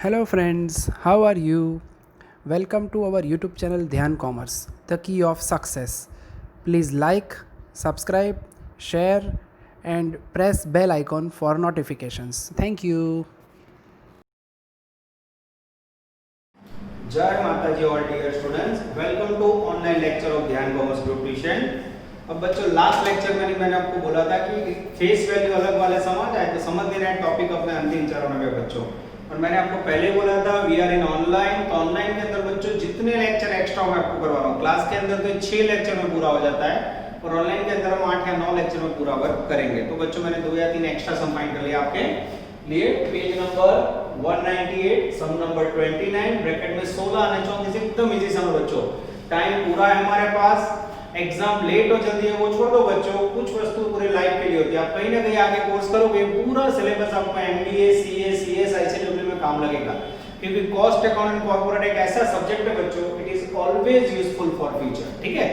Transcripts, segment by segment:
Hello friends, how are you? Welcome to our YouTube channel Dhyan Commerce, the key of success. Please like, subscribe, share and press bell icon for notifications. Thank you. जय माता जी all dear students, welcome to online lecture of Dhyan commerce group tuition. अब बच्चों last lecture में मैंने आपको बोला था कि फेस वैल्यू अलग वाले समझ आए तो समझ देना है टॉपिक अपने अंतिम चरण में बच्चों। और मैंने आपको पहले बोला था वी आर इन ऑनलाइन, तो ऑनलाइन के अंदर बच्चों जितने लेक्चर एक्स्ट्रा मैं आपको करवा रहा हूँ, क्लास के अंदर तो 6 लेक्चर में पूरा हो जाता है और ऑनलाइन के अंदर हम 8 या 9 लेक्चर में पूरा वर्क करेंगे। तो बच्चों मैंने 2 या 3 एक्स्ट्रा सम फाइंड कर लिया आपके लिए। पेज नंबर 198, सम नंबर 29, ब्रैकेट में 16 आने चाहिए, एकदम इजी सम है बच्चों। टाइम पूरा है हमारे पास, एग्जाम लेट हो जल्दी है वो छोड़ दो बच्चों, कुछ वस्तु पूरे लाइफ के लिए होती है। आप कहीं ना कहीं आगे कोर्स करोगे पूरा सिलेबस आपका एमबीए, सीए, सीएस, आईसीडब्ल्यू में काम लगेगा, क्योंकि कॉस्ट अकाउंट एंड कॉर्पोरेट एक ऐसा सब्जेक्ट है बच्चों, it is always useful for future. ठीक है,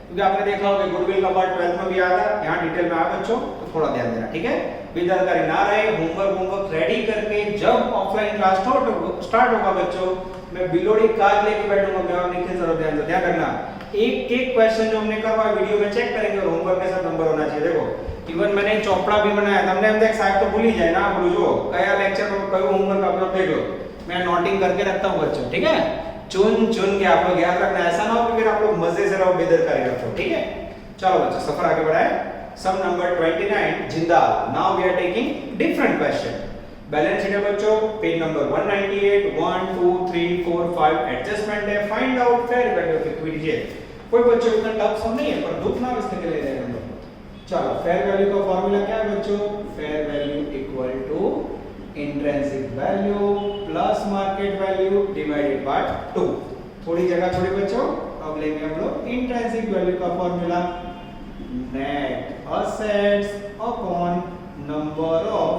क्योंकि आपने देखा होगा गुडविल का पार्ट 12th में भी आया था, यहाँ डिटेल में आया बच्चों, तो थोड़ा ध्यान देना। ठीक है, बेदरकारी ना रहे, होमवर्क रेडी करके जब ऑफलाइन क्लास स्टार्ट होगा बच्चों, मैं बिलोड़ी कार्ड लेके बैठूंगा, निखिल सर ध्यान रखना। एक एक क्वेश्चन जो हमने करवा वीडियो में चेक करेंगे और होमवर्क के साथ नंबर होना चाहिए। देखो इवन मैंने चोपड़ा भी बनाया था, हमने हम देख साहब तो भूल ही जाए ना, बोलो जो कया लेक्चर में कयो होमवर्क आप लोग देख लो, मैं नोटिंग करके रखता हूं बच्चों। ठीक है, चुन के आप लोग याद रखना, ऐसा ना हो कि फिर आप लोग मजे से रहो बेदरकारी रखो। ठीक है, चलो बच्चों सफर आगे बढ़ाए। Sum number 29 Jindal. Now we are taking different question. Balance sheet है बच्चों, पेज नंबर 198, 1 2 3 4 5 एडजस्टमेंट है, find out fair value of equity है। कोई बच्चों इतना टफ सम नहीं है, पर दुख ना इसके लिए ले रहे हैं। चलो फेयर वैल्यू का फार्मूला क्या है बच्चों? Fair value equal to intrinsic value plus market value divided by 2। थोड़ी जगह छोड़ी बच्चों, अब लेंगे हम लोग इंट्रिंसिक वैल्यू का formula, net assets upon number of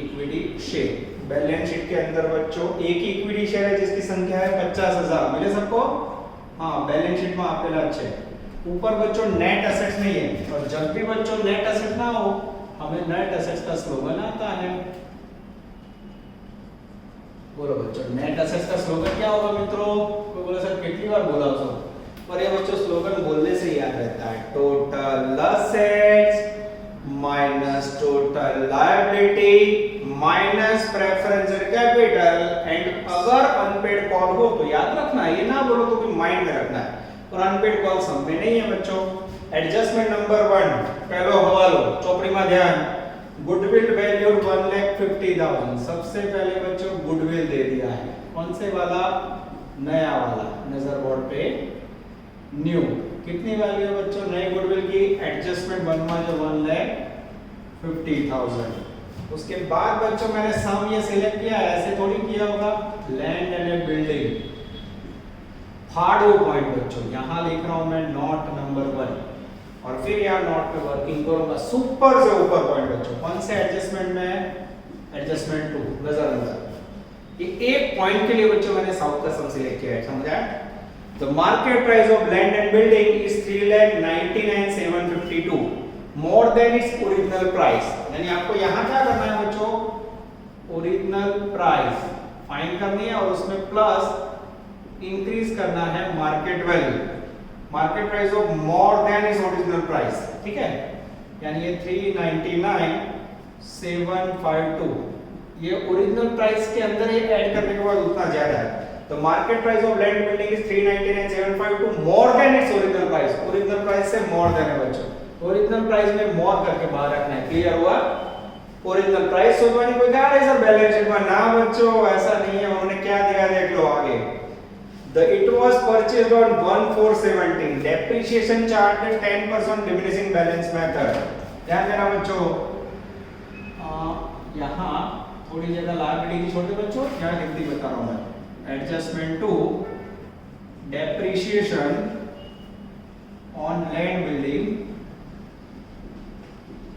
equity share. Balance sheet के अंदर बच्चों एक ही इक्विटी शेयर है जिसकी संख्या है 50,000, मिले सबको? हाँ, बैलेंस शीट में आपके लक्ष्य है। ऊपर बच्चों नेट एसेट्स नहीं है, और जब भी बच्चों नेट एसेट ना हो हमें नेट एसेट्स का स्लोगन आता है। बोलो बच्चों, नेट एसेट्स का स्लोगन क्या होगा मित्रों? कोई बोले सर कितनी बार बोला उसको, पर ये बच्चों स्लोगन बोलने से याद रहता है, total assets minus total liability minus preferential capital, and अगर अनपेड कॉल हो तो याद रखना, ये ना बोलो तो भी माइंड में रखना है, और अनपेड कॉल सब में नहीं है बच्चों। एडजस्टमेंट नंबर 1 पहलो हवालो चौपड़ी में ध्यान, गुडविल वैल्यूड 1,50,000। सबसे पहले बच्चों गुडविल दे दिया है, कौन से वाला? नया वाला, नजर बोर्ड पे न्यू। कितनी वैल्यू है बच्चों नए गुडविल की? एडजस्टमेंट 1 में जो 1,50,000। उसके बाद बच्चों मैंने सम ये सिलेक्ट किया है, ऐसे थोड़ी किया होगा, land and A building. Hard point बच्चों यहां लिख रहा हूं मैं नॉट नंबर 1, और फिर यहां नॉट पे वर्किंग करूंगा, सुपर से ऊपर पॉइंट बच्चों कौन से एडजस्टमेंट में? एडजस्टमेंट 2। नजर ये एक पॉइंट के लिए बच्चों मैंने साउथ का सम सिलेक्ट किया है, समझा? The market price of land and building is 3,99,752 more than its original price। यानी आपको यहाँ क्या करना है बच्चों? ओरिजिनल प्राइस फाइंड करनी है और उसमें प्लस इंक्रीज करना है market value, market price of more than is original price. ठीक है, यानी ये 3,99,752 ये ओरिजिनल प्राइस के अंदर ये ऐड करने के बाद उतना ज्यादा है। तो market price of land building is 3,99,752 more than its original price. Original price से मोर देन है बच्चों, ओरिजिनल प्राइस में मोर करके बाहर रखना है। क्लियर हुआ? ओरिजिनल प्राइस सोचवानी कोई कहा नहीं सर बैलेंस शीट में, ना बच्चों ऐसा नहीं है, उन्होंने क्या दिया देख लो आगे। The it was purchased on 1/4/17, depreciation charged 10% diminishing balance method। ध्यान देना बच्चों, यहाँ थोड़ी जगह लायबिलिटी की छोटे बच्चों, क्या गिनती बता रहा हूं मैं, adjustment to depreciation on land building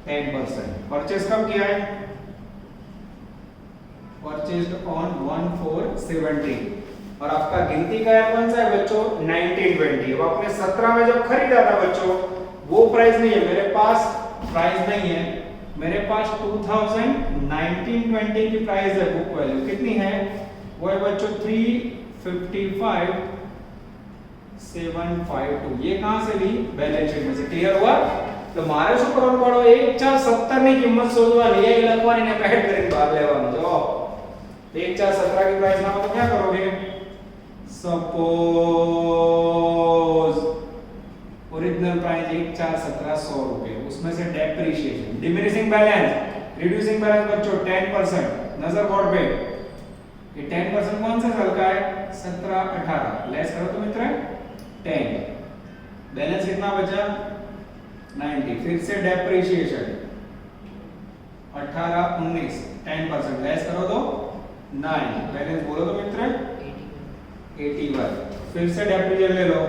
10%। Purchase कब किया है? परचेज्ड ऑन 1/4/17, और आपका गिनती का कौन सा है बच्चों? 1920। अब आपने 17 में जब खरीदा था बच्चों वो प्राइस नहीं है, मेरे पास प्राइस नहीं है, मेरे पास 2019-20 की प्राइस है, बुक वैल्यू कितनी है, वो है बच्चों 355,752। ये कहां से ली, बैलेंस शीट में से। क्लियर हुआ? तो मारे શું કરવાનું પડો, 1417 ની કિંમત શોધવાની, એ લખવાની ને એડ કરીને બહાર લેવાનું। જો 1417 की प्राइस ना हो तो क्या करोगे, सपोज ओरिजिनल प्राइस 1417 100 रुपए, उसमें से depreciation, diminishing balance, reducing balance बच्चों 10%, नजर बोर्ड पे ये 10% कौन सा साल का है, 17 18, लेस करो तो मित्र 10, बैलेंस कितना बचा 90, फिर से डेप्रिसिएशन 18 19, 10% लेस करो तो 9, बैलेंस बोलो तो मित्र 81, फिर से डेप्रिसिएशन ले लो,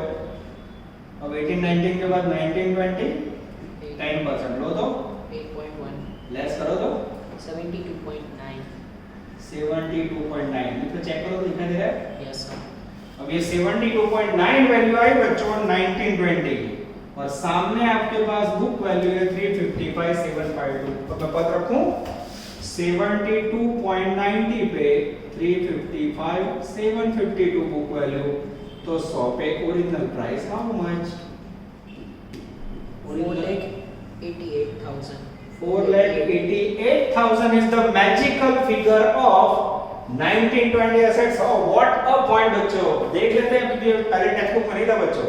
अब 18 19 के बाद 19 20 10% लो तो 8.1, लेस करो तो 72.9. 72.9, मित्र चेक करो तो दिखाई दे रहा है। Yes sir. अब ये 72.9 वैल्यू आई बच्चों 1920 की, और सामने आपके पास बुक वैल्यू है 355,752। तो मैं पद रखूं 72.90 पे 355,752 बुक वैल्यू, तो 100 पे original price how much, 4,88,000. 4,88,000 is the magical figure of 1920 assets. Oh, what a point बच्चों, देख लेते हैं क्योंकि पहले टेक्स्ट बुक में नहीं था बच्चों,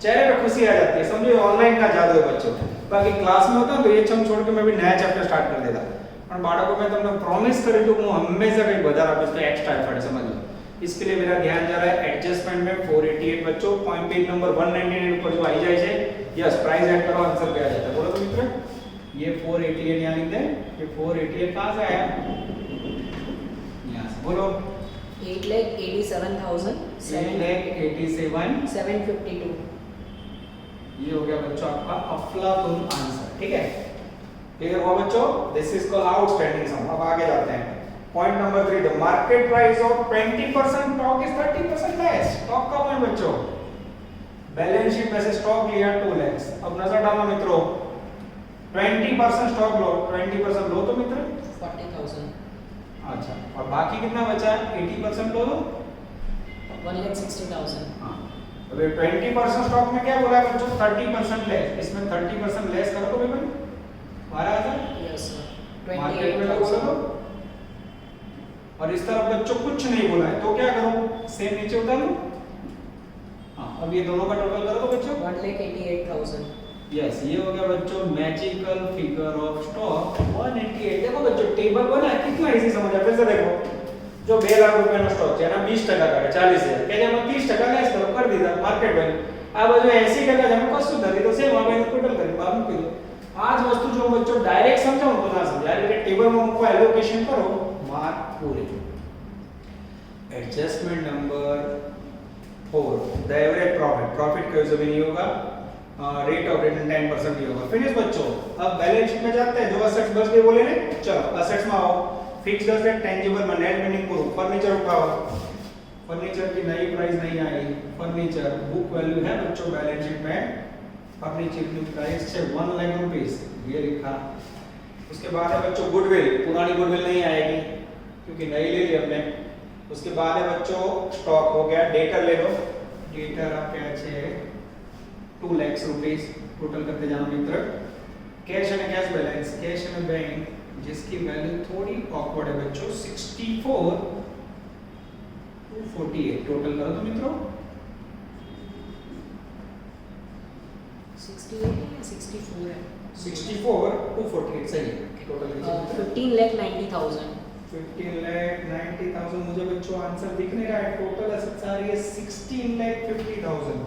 चेहरे पे खुशी आ जाती है, समझो ऑनलाइन का जादू है बच्चों। बाकी क्लास में होता तो ये चम छोड़ के मैं भी नया चैप्टर स्टार्ट कर देता, પણ બાળકો મેં તમને પ્રોમિસ કર્યું હતું હું હંમેશા કંઈક વધારે આપીશ, તો એક્સ્ટ્રા એફર્ટ સમજ લો। इसके लिए मेरा ध्यान जा रहा है एडजस्टमेंट में 488 बच्चों, पॉइंट पेज नंबर 199 ऊपर जो आई जाए छे, यस प्राइस ऐड करो आंसर पे आ जाता है। बोलो तो मित्र ये 488 यहां लिख दे, ये 488 कहां से आया, यहां से बोलो 8,87,752. 8,87,752, ये हो गया बच्चों आपका अफलातून आंसर। ठीक है, क्लियर हुआ बच्चों, दिस इज कॉल्ड आउटस्टैंडिंग सम। अब आगे जाते हैं, point number 3, the market price of 20% stock is 30% less. Stock का पॉइंट बच्चों, बैलेंस शीट में से स्टॉक लिया 2 लाख, अब नजर डालो मित्रों 20% स्टॉक लो, 20% लो तो मित्र 40,000. अच्छा, और बाकी कितना बचा, 80% लो तो 1,60,000. हां, अब 20% स्टॉक में क्या बोला है बच्चों, 30% लेस, इसमें 30% लेस करो तो भाई 12,000। Yes sir. मार्केट में बोला तो, 28,000. और इस तरफ बच्चों कुछ नहीं बोला है तो क्या करूं, सेम नीचे उतार लूं। हां, अब ये दोनों का टोटल करो तो बच्चों 1,88,000. यस, ये हो गया बच्चों मैजिकल फिगर ऑफ स्टॉक 188। देखो बच्चों टेबल बना कितना इजी समझ आ, फिर से देखो जो 2 लाख रुपए નો સ્ટોક છે એના 20% કાઢે 40,000 કે જેમાં 30% લેસ કરો કરી દીધા માર્કેટ વેલ્યુ, આ બાજુ 80% જેમાં કશું નથી તો સેમ આપણે ટોટલ કરી બહાર મૂકી દો। આ જ વસ્તુ જો બચ્ચો ડાયરેક્ટ સમજાવું તો ના સમજાય, એટલે ટેબલમાં મૂકો એલોકેશન કરો માર્ક પૂરે। Adjustment number 4, the average profit का यूज नहीं होगा, रेट ऑफ रिटर्न 10% ही होगा। फिनिश बच्चों, अब बैलेंस शीट में जाते हैं, जो असेट्स बच गए बोले ने, चलो असेट्स में आओ, फिक्स्ड असेट टेंजिबल में नेट मीनिंग करो, फर्नीचर उठाओ, फर्नीचर की नई प्राइस नहीं आई, फर्नीचर बुक वैल्यू है बच्चों बैलेंस शीट में, फर्नीचर की प्राइस है 1 लाख रुपीस, ये लिखा। उसके बाद है बच्चों गुडविल, पुरानी गुडविल नहीं आएगी क्योंकि नई ले ली हमने। उसके बाद है बच्चों स्टॉक हो गया, डेटर ले लो, डेटर आपके अच्छे 2 लाख रुपीस टोटल करते जाना मित्र। Cash and cash balance, cash and bank जिसकी वैल्यू थोड़ी ऑकवर्ड है बच्चों 64,248 टोटल करो तो मित्रों 68 या 64 है? 64,248 सही है टोटल। 15,90,000. 15,90,000 मुझे बच्चों आंसर दिख नहीं रहा है, टोटल असेट्स आ रही है 16,50,000,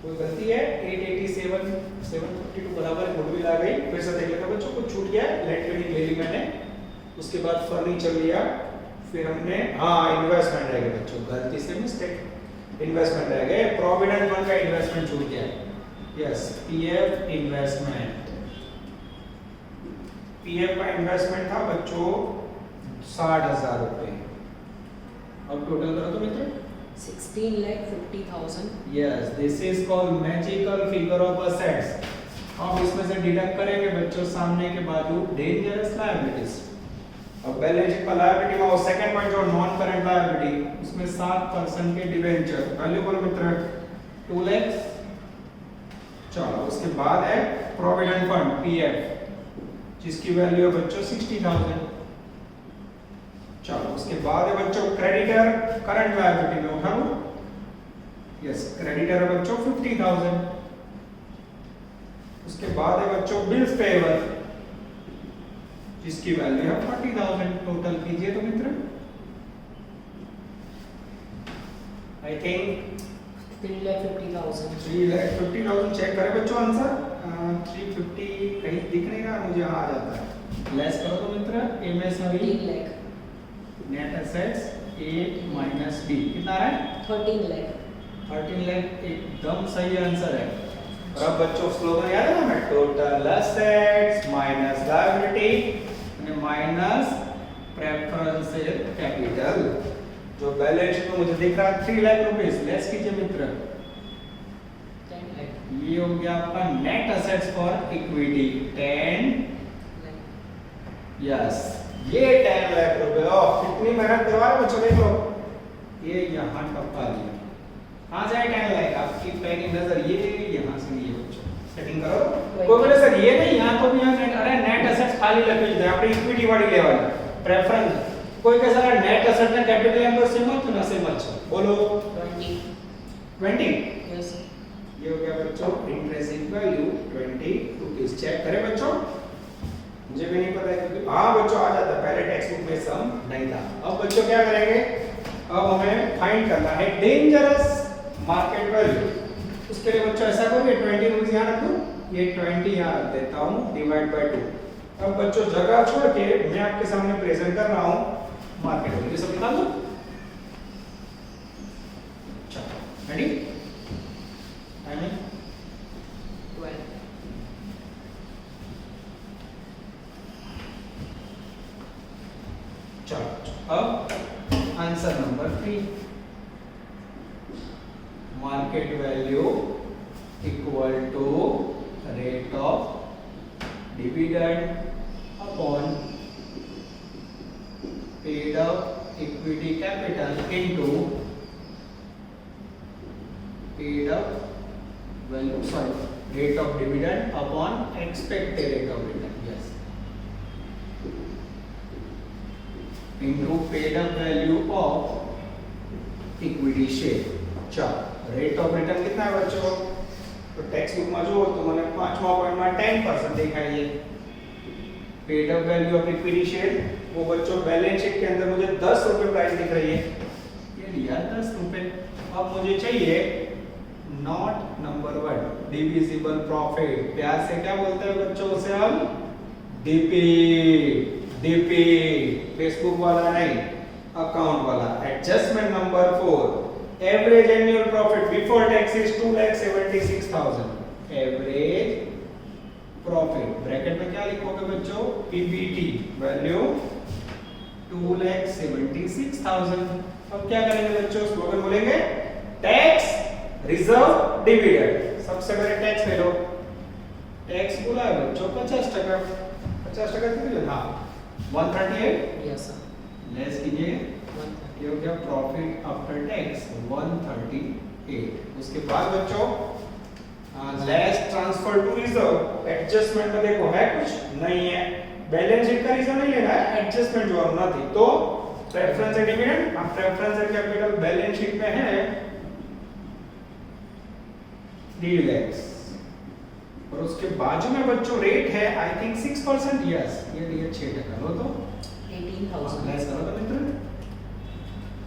कोई गलती है 887,752 बराबर गुडविल आ गई। फिर से देख लेते हैं बच्चों, कुछ छूट गया, लेट लीनिंग ले ली मैंने, उसके बाद फर्नीचर लिया, फिर हमने इन्वेस्टमेंट रह गए बच्चों, गलती से मिस्टेक, इन्वेस्टमेंट रह गए, प्रोविडेंट फंड का इन्वेस्टमेंट छूट गया, यस पीएफ इन्वेस्टमेंट, पीएफ का इन्वेस्टमेंट था बच्चों 60,000 रुपए। अब टोटल करो तो मित्र 16,50,000. Yes, this is called magical figure of assets. अब इसमें से डिडक्ट करेंगे बच्चों सामने के बाजू डेंजरस लायबिलिटीज। अब बैलेंस शीट पर लायबिलिटी में वो सेकंड पॉइंट जो नॉन करंट लायबिलिटी उसमें 7% के डिबेंचर वैल्यू बोलो मित्र 2 लाख। चलो उसके बाद है प्रोविडेंट फंड पीएफ जिसकी वैल्यू है बच्चों 60,000। चलो उसके बाद है बच्चों क्रेडिटर करंट लायबिलिटी में उठाओ यस क्रेडिटर है बच्चों 50,000। उसके बाद है बच्चों बिल्स पेएबल जिसकी वैल्यू है 40,000। टोटल कीजिए तो मित्र आई थिंक 3,50,000 3,50,000 चेक करें बच्चों आंसर 350 कहीं दिख नहीं रहा मुझे आ जाता है लेस करो तो मित्र ए में सभी 3 लाख नेट एसेट्स ए माइनस बी कितना आ रहा है 13 लाख 13 लाख एकदम सही आंसर है। और अब बच्चों स्लोगन याद है ना मैं total assets minus liability minus preferential capital जो बैलेंस शीट में मुझे दिख रहा है 3 लाख रुपीस लेस कीजिए मित्र 10 लाख ये हो गया आपका net assets for equity 10 yes ये 10 लाख रुपए कितनी मेहनत करवा रहे बच्चों देख लो ये यहाँ टपका दिया कहाँ से 10 लाख आपकी पैनी नजर ये यहाँ से ये बच्चों सेटिंग करो कोई बोले सर ये नहीं यहाँ तो भी यहाँ नेट अरे नेट एसेट्स खाली लगे दे આપણે इक्विटी वाली લેવાની प्रेफरेंस कोई के सर नेट एसेट ने कैपिटल एम पर सेम है ना सेम है बोलो 20 यस ये हो गया बच्चों इंट्रिंसिक वैल्यू 20 रुपीस चेक करें बच्चों मुझे भी नहीं पता है क्योंकि हाँ बच्चों आ जाता पहले टेक्स्ट बुक में सम नहीं था। अब बच्चों क्या करेंगे अब हमें फाइंड करना है डेंजरस मार्केट वैल्यू। उसके लिए बच्चों ऐसा करो ये 20 रुपीस यहाँ रख दूं ये 20 यहाँ रख देता हूँ डिवाइड बाय 2। अब बच्चों जगह छोड़ के मैं आपके सामने प्रेजेंट कर रहा हूँ मार्केट वैल्यू सब निकाल दो। चलो रेडी टाइमिंग 12 चलो अब answer number 3 market value equal to rate of dividend upon paid up equity capital into paid up value sorry rate of dividend upon expected rate of dividend yes into paid up value of equity share। चलो rate of return कितना है बच्चों तो text book में जो तो मैंने 5वां पॉइंट में 10% देखा है ये paid up value of equity share वो बच्चों बैलेंस शीट के अंदर मुझे 10 रुपए प्राइस दिख रही है ये लिया 10 रुपए। अब मुझे चाहिए नॉट नंबर 1 डिविजिबल प्रॉफिट प्यार से क्या बोलते हैं बच्चों उसे हम डीपी फेसबुक वाला नहीं अकाउंट वाला। Adjustment number 4 average annual profit before tax is 2,76,000 average profit bracket में क्या लिखोगे बच्चों पीबीटी वैल्यू 2,76,000। अब क्या करेंगे बच्चों स्लोगन बोलेंगे टैक्स रिजर्व डिविडेंड। सबसे पहले टैक्स ले लो टैक्स बोला है बच्चों 50% 50% कितने हाँ 138 यस सर लेस कीजिए 130 ये हो गया प्रॉफिट आफ्टर टैक्स 138। उसके बाद बच्चों less transfer to reserve adjustment में देखो है कुछ नहीं है बैलेंस शीट का रिजर्व नहीं लेना है एडजस्टमेंट जो होना थी तो प्रेफरेंस एंड डिविडेंड अब preference and capital balance sheet में है 3 lakhs और उसके बाजू में बच्चों रेट है आई थिंक 6% यस ये लिए 6% लो तो 18,000 लेस करो तो मित्र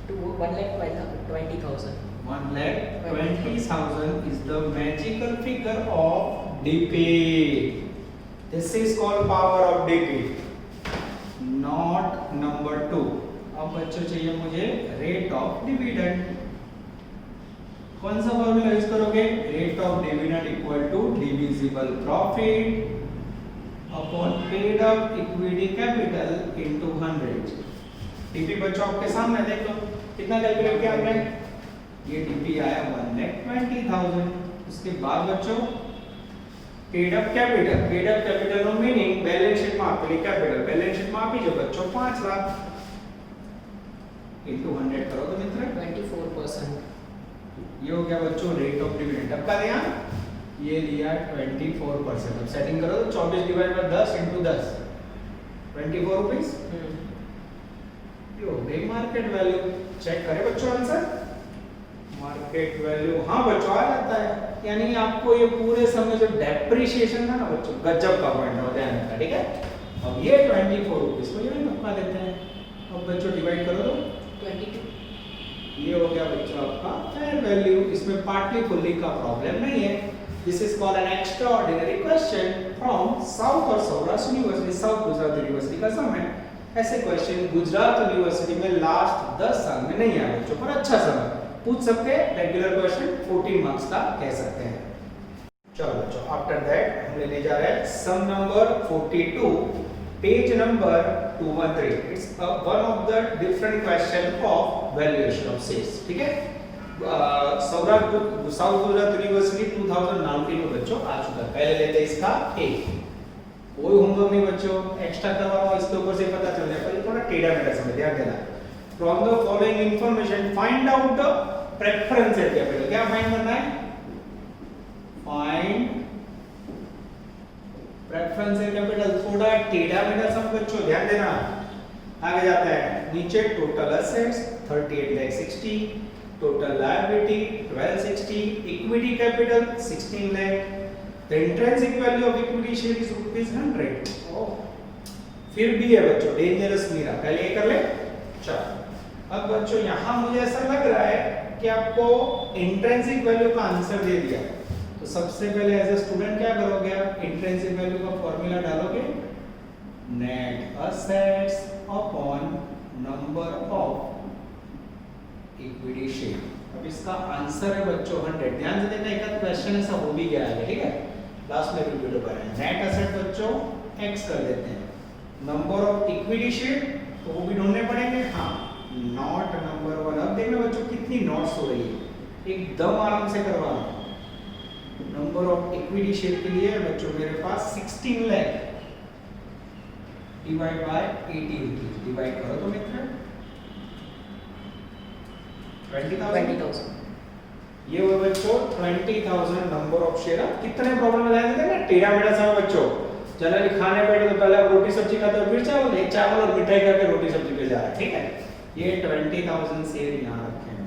to 1,20,000 1,20,000 is the magical figure of DP. This is called power of DP. Not number 2. अब बच्चों चाहिए मुझे रेट ऑफ डिविडेंड। कौन सा फॉर्मूला यूज करोगे rate of dividend equal to divisible profit upon paid up equity capital into 100। DP बच्चों आपके सामने देख लो कितना कैलकुलेट किया हमने ये डीपी आया 1,20,000। उसके बाद बच्चों પેડ અપ કેપિટલ નો મીનિંગ બેલેન્સ શીટ માં આપેલી કેપિટલ બેલેન્સ શીટ માં આપી છે બચ્ચો 5 લાખ into 100 करो तो मित्र 24%. ये हो गया बच्चों रेट ऑफ डिविडेंड अब का दिया ये लिया 24%। अब सेटिंग करो तो 24 डिवाइड बाय 10 into 10 24 रुपीस ये हो गई मार्केट वैल्यू। चेक करें बच्चों आंसर मार्केट वैल्यू हाँ बच्चों आ जाता है यानी आपको ये पूरे समय जो डेप्रिसिएशन था ना बच्चों गजब का पॉइंट हो ध्यान रखना ठीक है। अब ये 24 रुपीस को ये नफा देते हैं। अब बच्चों डिवाइड करो तो 22. ये हो गया बच्चों आपका फेयर वैल्यू। इसमें पार्टली फुल्ली का प्रॉब्लम नहीं है। This is called an extraordinary question from south और Saurashtra university south Gujarat university का समय। ऐसे क्वेश्चन गुजरात यूनिवर्सिटी में लास्ट 10 साल में नहीं आए बच्चों पर अच्छा समय पूछ सकते हैं। रेगुलर क्वेश्चन 14 मार्क्स का कह सकते हैं। चलो बच्चों आफ्टर दैट हम लेने जा रहे हैं sum number 42 page number 213। It's one of the different question of valuation of sales ठीक है। सौराष्ट्र साउथ गुजरात यूनिवर्सिटी 2019 में बच्चों आ चुका है। पहले लेते हैं इसका एक कोई होमवर्क नहीं बच्चों एक्स्ट्रा करवाओ इसके ऊपर से पता चल जाए पर थोड़ा टेढ़ा मेढ़ा समझ ध्यान देना। From the following information find out the preference capital. क्या फाइंड करना है फाइंड प्रेफरेंस कैपिटल। थोड़ा टेढ़ा मेढ़ा सब बच्चों ध्यान देना। आगे जाता है नीचे total assets 38 lakh 60 total liability 1260 equity capital 16 lakh the intrinsic value of equity share is ₹100। फिर भी है बच्चों डेंजरस मीरा पहले ये कर ले। चलो अब बच्चों यहां मुझे ऐसा लग रहा है कि आपको इंट्रिंसिक वैल्यू का आंसर दे दिया तो सबसे पहले एज ए स्टूडेंट क्या करोगे आप इंट्रिंसिक वैल्यू का फॉर्मूला डालोगे net assets upon number of equity share. अब इसका आंसर है बच्चों 100। ध्यान से देखना एक क्वेश्चन ऐसा हो भी गया है ठीक है लास्ट में वीडियो पर है। नेट असेट बच्चों x कर देते हैं नंबर ऑफ इक्विटी शेयर तो वो भी ढूंढने पड़ेंगे। हाँ नॉट नंबर 1। अब देखना बच्चों कितनी नॉट्स हो रही है एकदम आराम से करवाना। नंबर ऑफ इक्विटी शेयर के लिए बच्चों मेरे पास 16 lakh divide by 80 rupees divide करो तो मित्र 20,000 ये हुआ बच्चों 20,000 नंबर ऑफ शेयर। कितने प्रॉब्लम में ध्यान देते हैं ना टेढ़ा मेढ़ा समय बच्चों। जनरली खाने बैठे तो पहले रोटी सब्जी खाते हो फिर चावल एक चावल और मिठाई खा के रोटी सब्जी पे जा रहा है ठीक है। ये 20,000 शेयर यहाँ रखे हैं।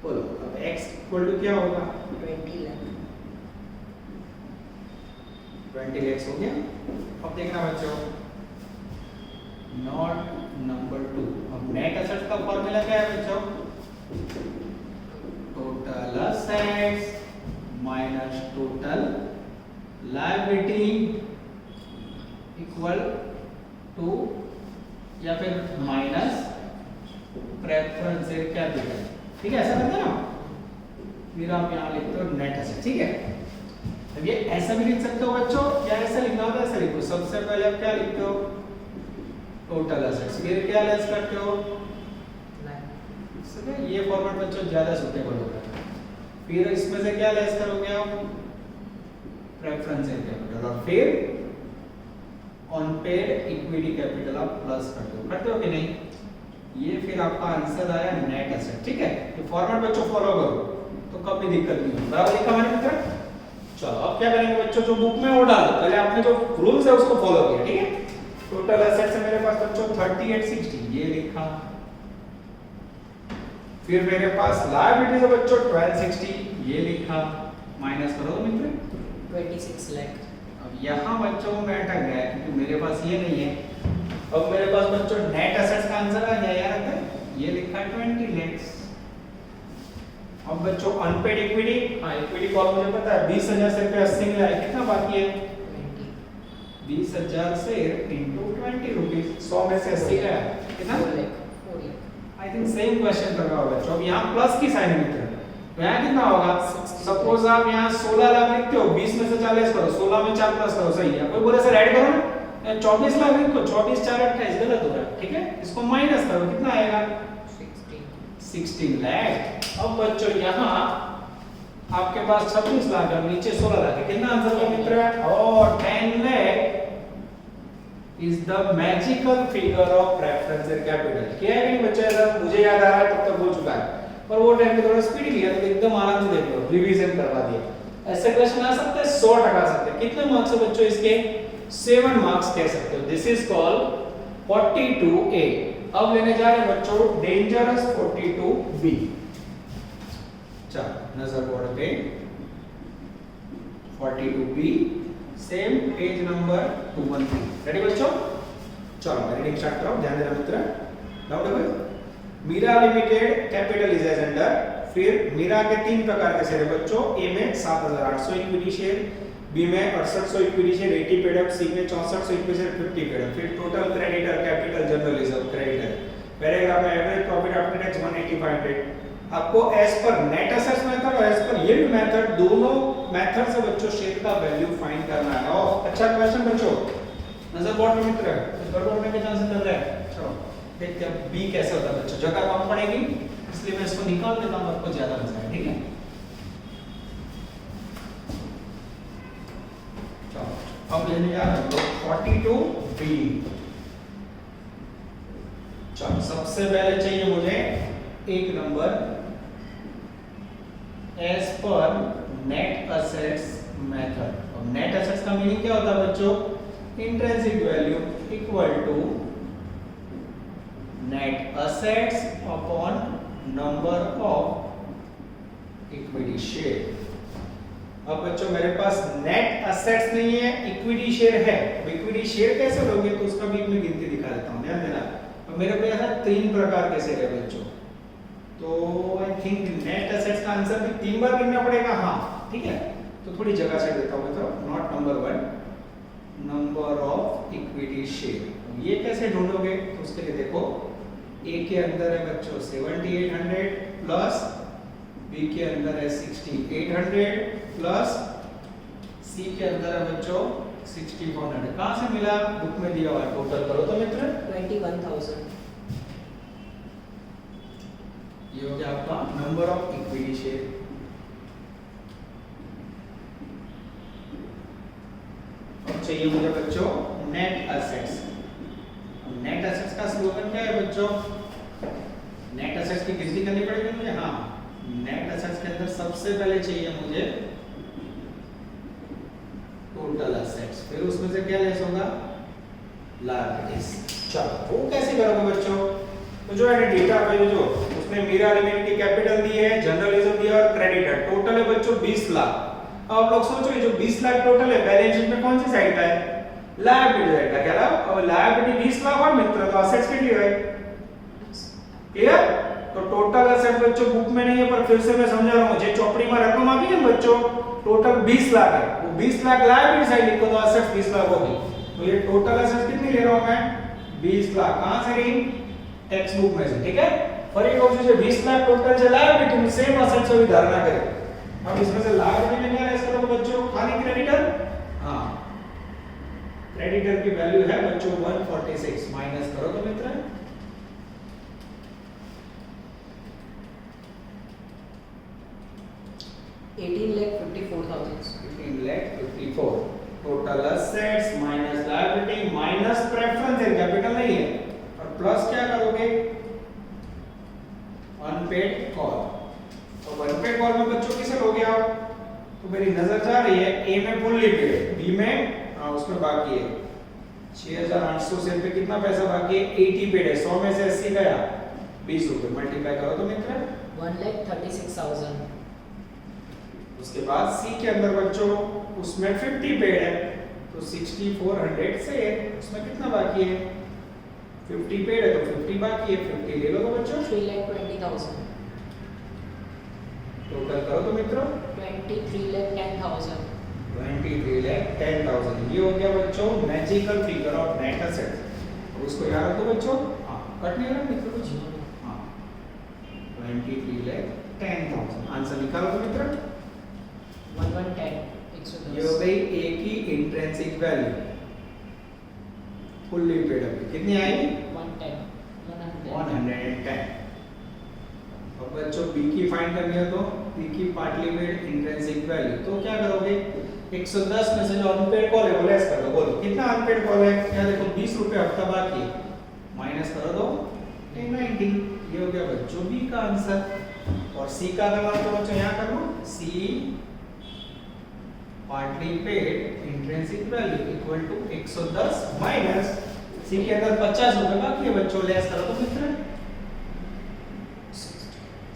बोलो अब x इक्वल टू क्या होगा 20 lakh. 20 लाख हो गया। अब देखना बच्चों नॉट नंबर 2। अब नेट एसेट्स का फॉर्मूला क्या है बच्चों total assets minus total liability equal to या फिर माइनस प्रेफरेंस कैपिटल ठीक है ऐसा करते हैं ना। फिर आप यहाँ लिखते हो नेट एसेट ठीक है। अब ये ऐसा भी लिख सकते हो बच्चों या ऐसा लिखना होता है ऐसा लिखो। सबसे पहले आप क्या लिखते हो टोटल एसेट्स फिर क्या लेस करते हो ये फॉर्मेट बच्चों ज्यादा सूटेबल होगा। फिर इसमें से क्या लेस करोगे आप प्रेफरेंस कैपिटल और फिर ऑन पेड इक्विटी कैपिटल आप प्लस करते हो कि नहीं। ये फिर आपका आंसर आया नेट एसेट ठीक है। ये फॉर्मेट बच्चों फॉलो करो तो कभी दिक्कत नहीं होगी। बराबर लिखा मैंने मित्र। चलो अब क्या करेंगे बच्चों जो बुक में वो डालो पहले आपने जो रूल्स है उसको फॉलो किया ठीक है। टोटल एसेट्स है मेरे पास बच्चों 3860 ये लिखा। फिर मेरे पास लायबिलिटीज है बच्चों 1260 ये लिखा माइनस करो मित्र 26 lakh. अब यहाँ बच्चों में अटक गया क्योंकि मेरे पास ये नहीं है। अब मेरे पास बच्चों नेट एसेट्स का आंसर आ गया यार ये लिखा है 20 लाख। अब बच्चों अनपेड इक्विटी हाँ इक्विटी कॉलम मुझे पता है 20,000 से रुपए 80 मिला है कितना बाकी है 20,000 से into 20 रुपीस 100 में से 80 गया कितना 4 lakh. I think same question कर रहा होगा बच्चों। अब यहाँ प्लस की साइन मित्र तो यहाँ कितना होगा सपोज आप यहाँ 16 लाख लिखते हो 20 में से 40 करो 16 में 4 प्लस करो सही है। कोई बोले सर ऐड करो ना 24 लाख लिखो 24 4 28 गलत हो रहा है ठीक है। इसको माइनस करो कितना आएगा 16 लाख। अब बच्चों यहाँ आपके पास 26 लाख है और नीचे 16 लाख है, कितना आंसर होगा मित्र? और 10 lakh is the magical figure of preferential capital. क्या है कि नहीं बच्चा? ऐसा मुझे याद आ रहा है, तब तक हो चुका है, पर वो टाइम पे थोड़ा स्पीड लिया तो एकदम आराम से देख लो, रिवीजन करवा दिया। ऐसे क्वेश्चन आ सकते हैं, 100% आ सकते हैं। कितने मार्क्स है बच्चों इसके? 7 मार्क्स कह सकते हो। This is called 42A। अब लेने जा रहे हैं बच्चों डेंजरस 42B। चलो नजर बोर्ड पे 42B, same page number 213। Ready बच्चों? चलो मैं रीडिंग स्टार्ट कर रहा हूं, ध्यान देना मित्र। डाउट है? Meera limited capital is as under. फिर मीरा के 3 प्रकार के शेयर है बच्चों। ए में 7800 इक्विटी शेयर, बी में 6800 equity share 80 paid up, C में 6400 इक्विटी शेयर 50 पेड अप। फिर total creditor capital general reserve creditor. Paragraph में एवरेज प्रॉफिट आफ्टर टैक्स 18500। आपको एज पर नेट एसेट्स मेथड और एज पर यील्ड मेथड, दोनों मेथड से बच्चों शेयर का वैल्यू फाइंड करना है। और अच्छा क्वेश्चन बच्चों, नजर बोर्ड में मित्र गड़बड़ होने के चांसेस लग रहा है। चलो देखते हैं बी कैसे होता है बच्चों। जगह कम पड़ेगी इसलिए मैं इसको निकाल देता हूं, आपको ज्यादा मजा आएगा, ठीक है? चलो अब लेने जा रहे हैं 42B। चलो सबसे पहले चाहिए मुझे एक नंबर एज पर नेट एसेट्स मेथड। और नेट एसेट्स का मीनिंग क्या होता है बच्चों? Intrinsic value equal to net assets upon number of equity share. अब बच्चों मेरे पास नेट एसेट्स नहीं है, इक्विटी शेयर है। अब इक्विटी शेयर कैसे लोगे तो उसका भी मैं गिनती दिखा देता हूं, ध्यान देना। अब मेरे पास है 3 प्रकार के शेयर है बच्चों, तो आई थिंक नेट एसेट्स का आंसर भी 3 बार गिनना पड़ेगा। हाँ ठीक है, तो थोड़ी जगह से देता हूं तो not number 1, number of equity share. ये कैसे ढूंढोगे? तो उसके लिए देखो, ए के अंदर है बच्चों 7800 प्लस बी के अंदर है 6800 प्लस सी के अंदर है बच्चों 6400। कहां से मिला? बुक में दिया हुआ है। टोटल करो तो मित्र 21,000। ये हो गया आपका नंबर ऑफ इक्विटी शेयर। अब चाहिए मुझे बच्चों नेट एसेट्स। नेट एसेट्स का स्लोगन क्या है बच्चों? नेट एसेट्स की गिनती करनी पड़ेगी मुझे। हाँ, नेट एसेट्स के अंदर सबसे पहले चाहिए मुझे टोटल एसेट्स, फिर उसमें से क्या लेस होगा? लायबिलिटीज। चलो वो कैसे करोगे बच्चों? तो जो है डेटा पे जो उसने मीरा लिमिटेड की कैपिटल दी है, जनरल रिजर्व दिया और क्रेडिटर, टोटल है बच्चों 20 लाख। अब आप लोग सोचो ये जो 20 लाख टोटल है, बैलेंस शीट में कौन सी साइड का है? लायबिलिटी साइड का। क्या रहा? अब लायबिलिटी 20 लाख और मित्र तो एसेट्स कितनी है? क्लियर? तो टोटल एसेट बच्चों बुक में नहीं है, पर फिर से मैं समझा रहा हूं, मुझे चौपड़ी में रकम आ गई है बच्चों, टोटल 20 लाख है। वो 20 लाख लायबिलिटी साइड लिखो तो एसेट्स 20 लाख होगी। तो ये टोटल एसेट्स कितनी ले रहा हूं मैं? 20 लाख। कहां से रही? टेक्स्ट बुक में से, ठीक है? फॉर एक ऑप्शन से 20 लाख टोटल से लायबिलिटी में सेम एसेट्स को भी धारणा करें। अब इसमें से लायबिलिटी में क्या है इसका बच्चों? खाली क्रेडिटर। हां, क्रेडिटर की वैल्यू है बच्चों 146। माइनस करो तो मित्र 18,54,000। Total assets minus liability minus preference capital नहीं है, और प्लस क्या करोगे? Unpaid call. तो अनपेड कॉल में बच्चों किसे लोगे आप? तो मेरी नजर जा रही है ए में फुल्ली पेड, बी में उसमें बाकी है 6800 से पे कितना पैसा बाकी है? 80 पेड है। 100 में से 80 गया 20 रुपए। मल्टीप्लाई करो तो मित्र 1,36,000। उसके बाद सी के अंदर बच्चों उसमें 50 पेड है, तो 6400 से उसमें कितना बाकी है? 50 पेड है तो 50 बाकी है, 50 ले लो तो बच्चों 3,20,000। टोटल करो तो मित्रों 23,10,000। 23,10,000। ये हो गया बच्चों magical figure of net assets. उसको याद रखो बच्चों। हाँ, कट नहीं रहा मित्रों कुछ। हाँ, 23,10,000। आंसर निकालो तो मित्र 1,110। ये हो गई ए की intrinsic value fully paid up. कितनी आई? 110। 110। अब बच्चों बी की फाइंड करनी है तो पी की पार्टली पेड इंट्रिंसिक वैल्यू, तो क्या करोगे 110 में से जो अनपेड कॉल है वो लेस कर दो। बोलो कितना अनपेड कॉल है? क्या देखो 20 रुपए हफ्ता बाकी है, माइनस कर दो 1090। ये हो गया बच्चों बी का आंसर। और सी का करना तो बच्चों यहाँ कर लो, C partly paid intrinsic value equal to 110 minus C के अंदर 50 रुपए बाकी है बच्चों, लेस करो तो कितना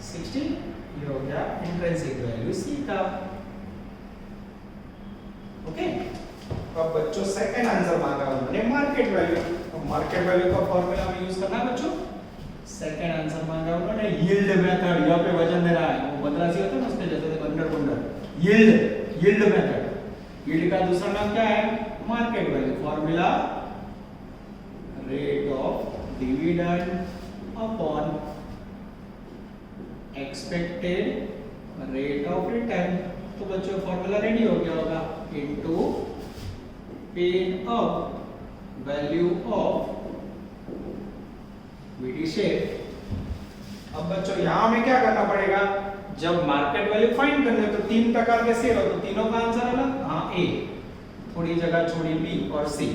60। ये हो गया इंट्रिंसिक वैल्यू सी का। ओके, अब बच्चों सेकंड आंसर मांगा उन्होंने मार्केट वैल्यू। अब मार्केट वैल्यू का फॉर्मूला में यूज करना है बच्चों। सेकंड आंसर मांगा उन्होंने यील्ड मेथड, यहाँ पे वजन दे रहा है वो बदलासी होता है ना उसके जैसे बंडर बंडर यील्ड मेथड। यील्ड का दूसरा नाम क्या है? Market value. Formula rate of dividend upon expected rate of return. तो बच्चों फॉर्मूला रेडी हो गया होगा, into paid up value of VD share. अब बच्चों यहां हमें क्या करना पड़ेगा? जब मार्केट वैल्यू फाइंड करनी है तो तीन प्रकार के शेयर हो, तो तीनों का आंसर अलग। हाँ, ए थोड़ी जगह छोड़ी बी और सी।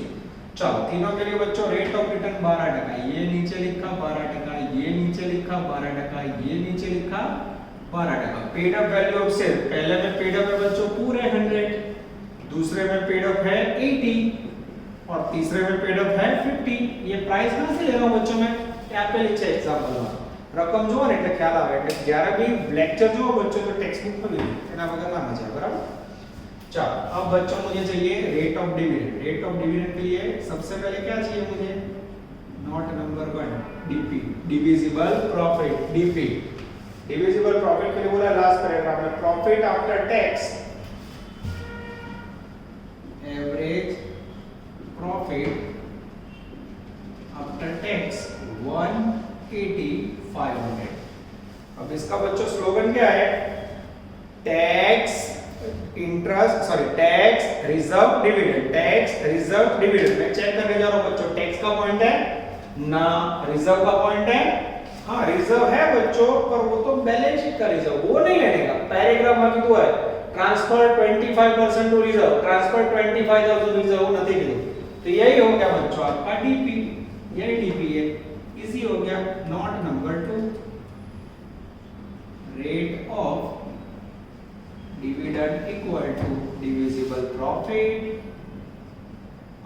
चलो तीनों के लिए बच्चों रेट ऑफ रिटर्न 12%, ये नीचे लिखा 12%, ये नीचे लिखा 12%, ये नीचे लिखा 12%। Paid up value of share, पहले में पेड अप है बच्चों पूरे 100, दूसरे में पेड अप है 80 और तीसरे में पेड अप है 50। ये प्राइस कहां से ले रहा हूं बच्चों मैं? यहाँ पे लिखे एग्जांपल में रकम जो है એટલે ખ્યાલ આવે એટલે 11 બી લેક્ચર જો બચ્ચો તો ટેક્સ્ટ બુક માં લીધું એના વગર ના મજા બરાબર। चलो अब बच्चों मुझे चाहिए rate of dividend. Rate of dividend के लिए सबसे पहले क्या चाहिए मुझे? Not number 1 DP, divisible profit. DP divisible profit के लिए बोला लास्ट पैराग्राफ में profit after tax, average profit after tax 180 500। अब इसका बच्चों स्लोगन क्या है? Tax interest tax reserve dividend, tax reserve dividend. मैं चेक करने जा रहा हूं बच्चों, टैक्स का पॉइंट है ना, रिजर्व का पॉइंट है। हाँ रिजर्व है बच्चों, पर वो तो बैलेंस शीट का रिजर्व, वो नहीं लेने का। पैराग्राफ में कितना है? Transfer 25% to reserve, transfer 25,000 reserve नहीं कीधું। तो यही हो गया बच्चों आपका डीपी, यही डीपी है, इजी हो गया। Note number 2 rate of dividend equal to divisible profit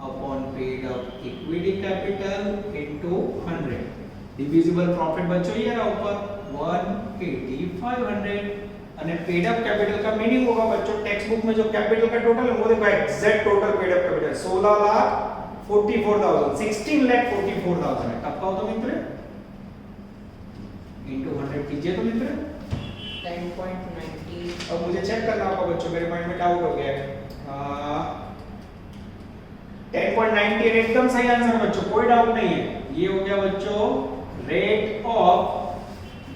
upon paid up equity capital into 100। Divisible profit बच्चों ये रहा ऊपर 180 500 અને पेड अप कैपिटल का मीनिंग होगा बच्चों टेक्स्ट बुक में जो कैपिटल का टोटल है वो देखो exact total paid up capital 16,44,000 16,44,000 है। टपका हो तो मित्र इनटू 100 कीजिए तो मित्र 10.90। अब मुझे चेक करना होगा बच्चों, मेरे माइंड में डाउट हो गया है। 10.90 एकदम सही आंसर बच्चों, कोई डाउट नहीं है। ये हो गया बच्चों रेट ऑफ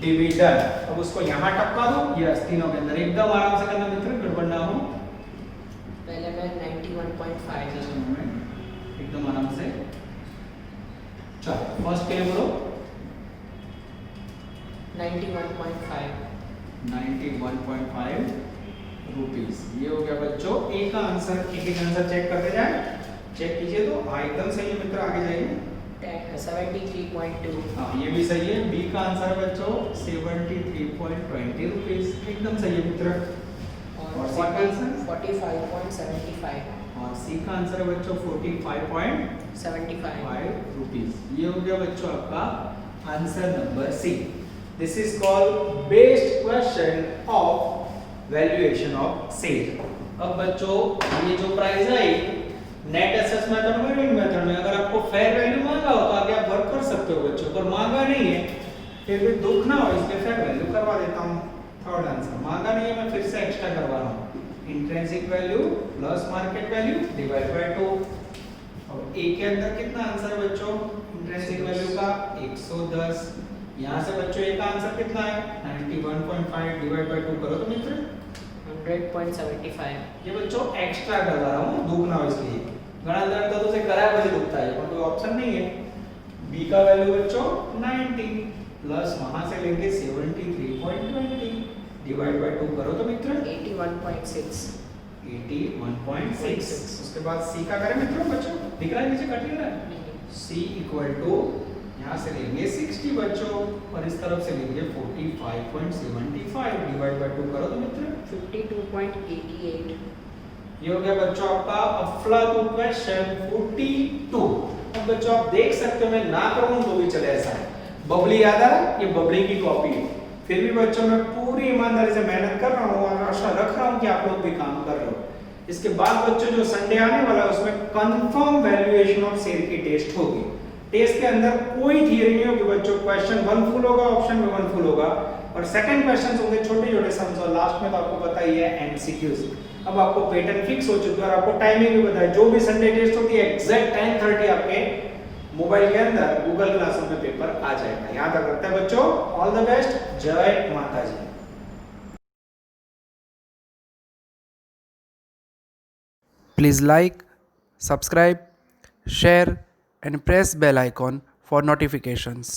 डिविडेंड। अब उसको यहां टपका दो, यस तीनों के अंदर एकदम आराम से करना मित्र, गड़बड़ ना हो। पहले मैं 91.5 एकदम आराम से। चलो फर्स्ट के लिए बोलो 91.5 91.5 रुपीस। ये हो गया बच्चों ए का आंसर। एक आंसर चेक करते जाए, चेक कीजिए तो हाँ एकदम सही है मित्र, आगे जाइए। 73.2। हाँ ये भी सही है। बी का आंसर है बच्चों 73.20 रुपीस, एकदम सही है मित्र। और सी का आंसर 45.75। और सी का आंसर है बच्चों 45.75 रुपीस। ये हो गया बच्चों आपका answer number C. This is called based question of valuation of sale. अब बच्चों ये जो प्राइस आई नेट एसेट्स मेथड में रीड मेथड में अगर आपको फेयर वैल्यू मांगा हो तो आगे आप वर्क कर सकते हो बच्चों, पर मांगा नहीं है फिर भी दुख ना हो इसलिए फेयर वैल्यू करवा देता हूं। थर्ड आंसर मांगा नहीं है, मैं फिर से एक्स्ट्रा करवा रहा हूं। Intrinsic value plus market value divide by 2। अब ए के अंदर कितना आंसर है बच्चों इंट्रिंसिक वैल्यू का 110। यहां से बच्चों ए का आंसर कितना है 91.5 डिवाइड बाय 2 करो तो मित्र 100.75। ये बच्चों एक्स्ट्रा करवा रहा हूं, दुख ना हो इसलिए। घણા दर्द से कराया પછી दुखता है, पर कोई ऑप्शन नहीं है। बी का वैल्यू बच्चों 90 प्लस वहां से लेंगे 73.20 डिवाइड बाय 2 करो तो मित्र 81.6. 81.6। उसके बाद c का करें मित्रों बच्चों, दिख रहा है नीचे कट रहा है, c इक्वल टू यहाँ से लेंगे 60 बच्चों और इस तरफ से लेंगे 45.75 डिवाइड बाय 2 करो तो मित्र 52.88. ये हो गया बच्चों आपका अफलातून क्वेश्चन 42। अब बच्चों आप देख सकते हो मैं ना करूं तो भी चले ऐसा है। बबली याद आ रहा है, ये बबली की कॉपी है। फिर भी बच्चों मैं पूरी ईमानदारी से मेहनत कर रहा हूँ और आशा रख रहा हूँ कि आप लोग भी काम कर रहे हो। इसके बाद बच्चों जो संडे आने वाला है उसमें कंफर्म वैल्यूएशन ऑफ शेयर की टेस्ट होगी। टेस्ट के अंदर कोई थियरी नहीं होगी बच्चों, क्वेश्चन 1 फुल होगा, ऑप्शन में 1 फुल होगा और सेकंड क्वेश्चंस होंगे छोटे-छोटे सम्स और लास्ट में तो आपको पता ही है एमसीक्यूज। अब आपको पैटर्न फिक्स हो चुका है और आपको टाइमिंग भी पता है, जो भी संडे टेस्ट होगी एग्जैक्ट 10:30 आपके मोबाइल के अंदर गूगल क्लासरूम में पेपर आ जाएगा। याद रखते हैं बच्चों, ऑल द बेस्ट, जय माता जी। Please like, subscribe, share and press bell icon for notifications.